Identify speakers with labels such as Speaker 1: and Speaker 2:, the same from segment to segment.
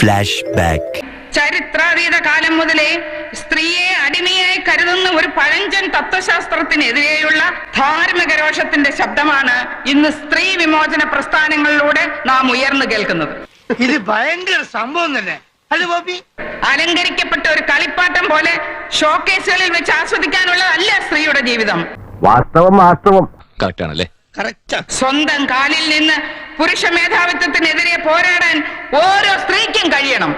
Speaker 1: Flash back.
Speaker 2: ചരിത്രാതീത കാലം മുതലേ സ്ത്രീയെ അടിമയായി കരുതുന്ന ഒരു പഴഞ്ചൻ തത്വശാസ്ത്രത്തിനെതിരെയുള്ള ധാർമ്മിക രോഷത്തിന്റെ ശബ്ദമാണ് ഇന്ന് സ്ത്രീ വിമോചന പ്രസ്ഥാനങ്ങളിലൂടെ നാം ഉയർന്നു കേൾക്കുന്നത്.
Speaker 3: ഇത് ഭയങ്കര സംഭവം തന്നെ.
Speaker 2: അലങ്കരിക്കപ്പെട്ട ഒരു കളിപ്പാട്ടം പോലെ ഷോക്കേസുകളിൽ വെച്ച് ആസ്വദിക്കാനുള്ളതല്ല സ്ത്രീയുടെ ജീവിതം.
Speaker 1: വാസ്തവം കറക്റ്റ് ആണല്ലേ?
Speaker 2: സ്വന്തം കാലിൽ നിന്ന് പുരുഷ മേധാവിത്വത്തിനെതിരെ പോരാടാൻ ഓരോ സ്ത്രീക്കും കഴിയണം.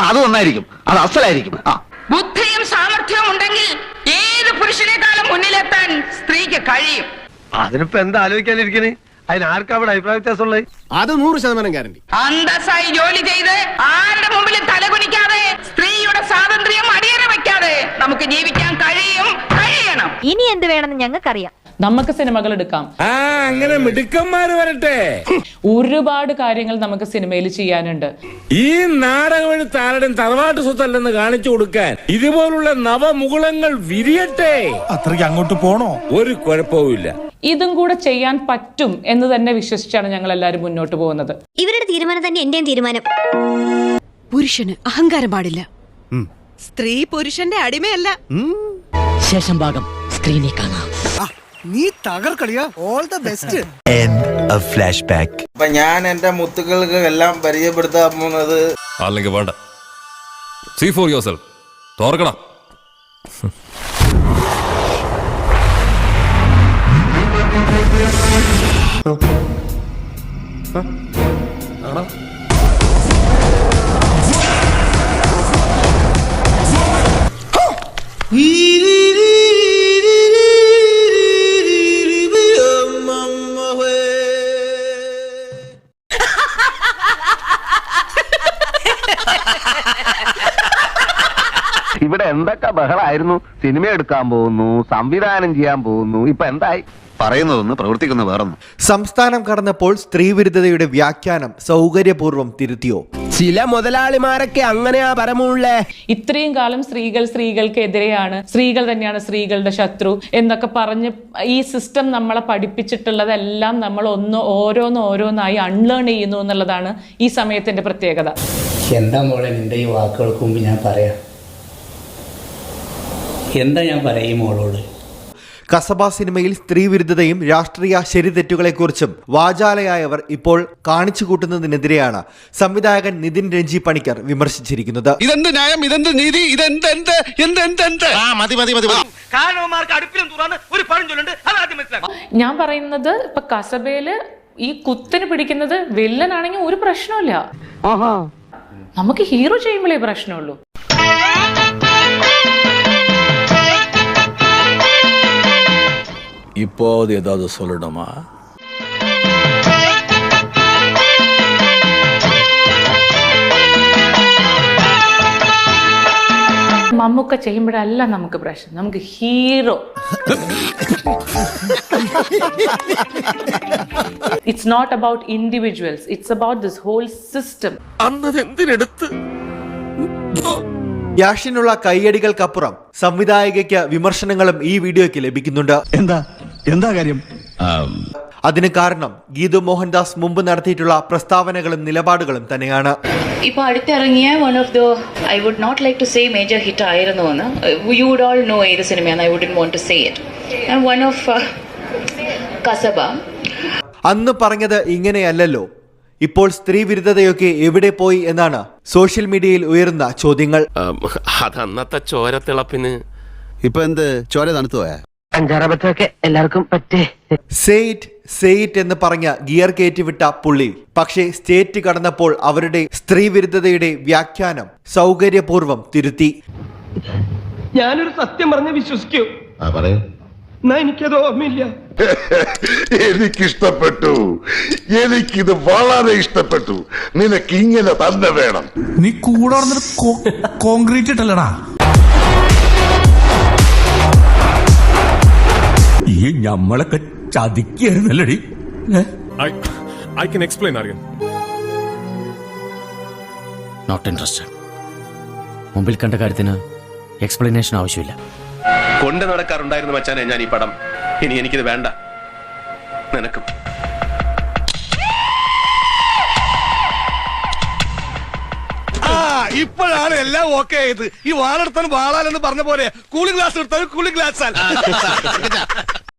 Speaker 1: അത് നന്നായിരിക്കും, അത് അസലായിരിക്കും.
Speaker 2: ബുദ്ധിയും സാമർഥ്യവും ഉണ്ടെങ്കിൽ ഏത് പുരുഷനേക്കാളും മുന്നിലെത്താൻ സ്ത്രീക്ക് കഴിയും.
Speaker 3: അതിനിപ്പോ എന്താ ആലോചിക്കാനിരിക്കണേ? അതിനാർക്കാ അവിടെ അഭിപ്രായ വ്യത്യാസമുള്ളത്?
Speaker 4: അത് 100% ഗ്യാരണ്ടി.
Speaker 2: അന്തസ്സായി ജോലി ചെയ്ത് ആരുടെ മുമ്പിലും തലകുനിക്കാതെ സ്ത്രീയുടെ സ്വാതന്ത്ര്യം അടിയറ വെക്കാതെ നമുക്ക് ജീവിക്കാൻ കഴിയണം.
Speaker 5: ഇനി എന്ത് വേണമെന്ന് ഞങ്ങൾക്കറിയാം.
Speaker 6: നമുക്ക് സിനിമകൾ എടുക്കാം.
Speaker 4: അങ്ങനെ മിടുക്കന്മാര് വരട്ടെ.
Speaker 6: ഒരുപാട് കാര്യങ്ങൾ നമുക്ക് സിനിമയിൽ ചെയ്യാനുണ്ട്.
Speaker 4: ഈ നാടകം എടുത്ത് ആരുടെയും തറവാട്ട് സ്വത്തല്ലെന്ന് കാണിച്ചു കൊടുക്കാൻ ഇതുപോലുള്ള നവമുകുളങ്ങൾ വിരിയട്ടെ.
Speaker 7: അത്രയ്ക്ക് അങ്ങോട്ട് പോണോ?
Speaker 4: ഒരു കുഴപ്പവുമില്ല.
Speaker 6: ഇതും കൂടെ ചെയ്യാൻ പറ്റും എന്ന് തന്നെ വിശ്വസിച്ചാണ് ഞങ്ങൾ എല്ലാവരും മുന്നോട്ട് പോകുന്നത്.
Speaker 5: ഇവരുടെ തീരുമാനം തന്നെ എന്റെയും തീരുമാനം.
Speaker 8: പുരുഷന് അഹങ്കാരം പാടില്ല. സ്ത്രീ പുരുഷന്റെ അടിമയല്ല.
Speaker 9: ശേഷം ഭാഗം സ്ക്രീനിൽ കാണാം.
Speaker 7: നീ തകർക്കളിയാ. All the best.
Speaker 1: Flash back.
Speaker 10: അപ്പൊ ഞാൻ എന്റെ മുത്തുകൾക്ക് എല്ലാം പരിചയപ്പെടുത്താൻ പോകുന്നത്
Speaker 11: അല്ലെങ്കിൽ വേണ്ട. See for yourself. തോർക്കണം.
Speaker 1: ഇവിടെ എന്തൊക്കെ ബഹളായിരുന്നു. സിനിമ എടുക്കാൻ പോകുന്നു, സംവിധാനം ചെയ്യാൻ പോകുന്നു. ഇപ്പൊ എന്തായി? പറയുന്നതൊന്ന്, പ്രവർത്തിക്കുന്ന വേറൊന്നും.
Speaker 12: സംസ്ഥാനം കടന്നപ്പോൾ സ്ത്രീവിരുദ്ധതയുടെ വ്യാഖ്യാനം സൗകര്യപൂർവ്വം തിരുത്തിയോ?
Speaker 9: ചില മുതലാളിമാരൊക്കെ അങ്ങനെയാ പരമുള്ളേ.
Speaker 6: ഇത്രയും കാലം സ്ത്രീകൾക്കെതിരെയാണ്, സ്ത്രീകൾ തന്നെയാണ് സ്ത്രീകളുടെ ശത്രു എന്നൊക്കെ പറഞ്ഞ് ഈ സിസ്റ്റം നമ്മളെ പഠിപ്പിച്ചിട്ടുള്ളതെല്ലാം നമ്മൾ ഓരോന്നായി അൺലേൺ ചെയ്യുന്നു എന്നുള്ളതാണ് ഈ സമയത്തിന്റെ പ്രത്യേകത.
Speaker 9: എന്താ മോളെ നിന്റെ ഈ വാക്കുകൾക്ക് മുമ്പ് ഞാൻ പറയാം? എന്താ ഞാൻ പറയും മോളോട്?
Speaker 12: കസബ സിനിമയിൽ സ്ത്രീവിരുദ്ധതയും രാഷ്ട്രീയ ശരിതെറ്റുകളെക്കുറിച്ചും വാചാലയായവർ ഇപ്പോൾ കാണിച്ചു കൂട്ടുന്നതിനെതിരെയാണ് സംവിധായകൻ നിതിൻ രഞ്ജി പണിക്കർ വിമർശിച്ചിരിക്കുന്നത്.
Speaker 4: ഇതെന്ത് ന്യായം, ഇതെന്ത് നീതി, ഇതെന്ത്
Speaker 6: ഞാൻ പറയുന്നത് ഇപ്പൊ കസബയില് ഈ കുത്തിന് പിടിക്കുന്നത് വില്ലനാണെങ്കിൽ ഒരു പ്രശ്നമില്ല. നമുക്ക് ഹീറോ ചെയ്യുമ്പോഴേ പ്രശ്നമുള്ളൂ.
Speaker 4: இப்போ ஏதாவது சொல்லணுமா?
Speaker 6: മമ്മൂക്ക ചെയ്യുമ്പോഴല്ല നമുക്ക് പ്രശ്നം, നമുക്ക് hero. It's not about individuals, it's about this whole system.
Speaker 4: അന്നതെന്തിനെടുത്ത്
Speaker 12: യാഷിനുള്ള കയ്യടികൾക്കപ്പുറം സംവിധായകയ്ക്ക് വിമർശനങ്ങളും ഈ വീഡിയോയ്ക്ക് ലഭിക്കുന്നുണ്ട്.
Speaker 7: എന്താ കാര്യം?
Speaker 12: അതിന് കാരണം ഗീതു മോഹൻദാസ് മുമ്പ് നടത്തിയിട്ടുള്ള പ്രസ്താവനകളും നിലപാടുകളും തന്നെയാണ്.
Speaker 6: ഇപ്പൊ അടുത്തിറങ്ങിയ one of the I would not like to say major hit ആയിരുന്നു എന്ന്. യു വുഡ് ഓൾ നോ ഏത് സിനിമയാണ്. I wouldn't want to say it. One of Kasaba.
Speaker 12: അന്ന് പറഞ്ഞത് ഇങ്ങനെയല്ലല്ലോ. ഇപ്പോൾ സ്ത്രീ വിരുദ്ധതയൊക്കെ എവിടെ പോയി എന്നാണ് സോഷ്യൽ മീഡിയയിൽ ഉയർന്ന ചോദ്യങ്ങൾ.
Speaker 11: അതന്നത്തെ ചോരത്തിളപ്പിന്
Speaker 7: ഇപ്പൊ എന്ത് ചോര തണുത്തു പോയാ?
Speaker 9: അഞ്ചാറബത്തൊക്കെ എല്ലാവർക്കും പറ്റേ.
Speaker 12: സെയ്റ്റ് എന്ന് പറഞ്ഞ ഗിയർ കയറ്റിവിട്ട പുള്ളി പക്ഷേ സ്റ്റേറ്റ് കടന്നപ്പോൾ അവരുടെ സ്ത്രീ വിരുദ്ധതയുടെ വ്യാഖ്യാനം സൗകര്യപൂർവ്വം തിരുത്തി.
Speaker 3: ഞാനൊരു സത്യം പറഞ്ഞ് വിശ്വസിക്കൂ. എനിക്കത് ഓർമ്മയില്ല.
Speaker 7: എനിക്കിഷ്ടപ്പെട്ടു. എനിക്കിത് വളരെ ഇഷ്ടപ്പെട്ടു. നിനക്ക് ഇങ്ങനെ തന്നെ വേണം. നീ കൂടെ കോൺക്രീറ്റ് ഇട്ടല്ലടാ. ഈ ഞമ്മളൊക്കെ ചതിക്കായിരുന്നല്ലടി.
Speaker 11: I can explain, Aryan.
Speaker 9: Not interested. മുമ്പിൽ കണ്ട കാര്യത്തിന് എക്സ്പ്ലനേഷൻ ആവശ്യമില്ല.
Speaker 11: കൊണ്ട് നടക്കാറുണ്ടായിരുന്നു മച്ചാനെ ഞാൻ ഈ പടം. ഇനി എനിക്കിത് വേണ്ട. നിനക്കും
Speaker 3: ഇപ്പോഴാണ് എല്ലാം ഓക്കെ ആയത്. ഈ വാളെടുത്താൻ വാളാലെന്ന് പറഞ്ഞ പോലെ കൂളിംഗ് ഗ്ലാസ് എടുത്താൽ കൂളിംഗ് ഗ്ലാസ്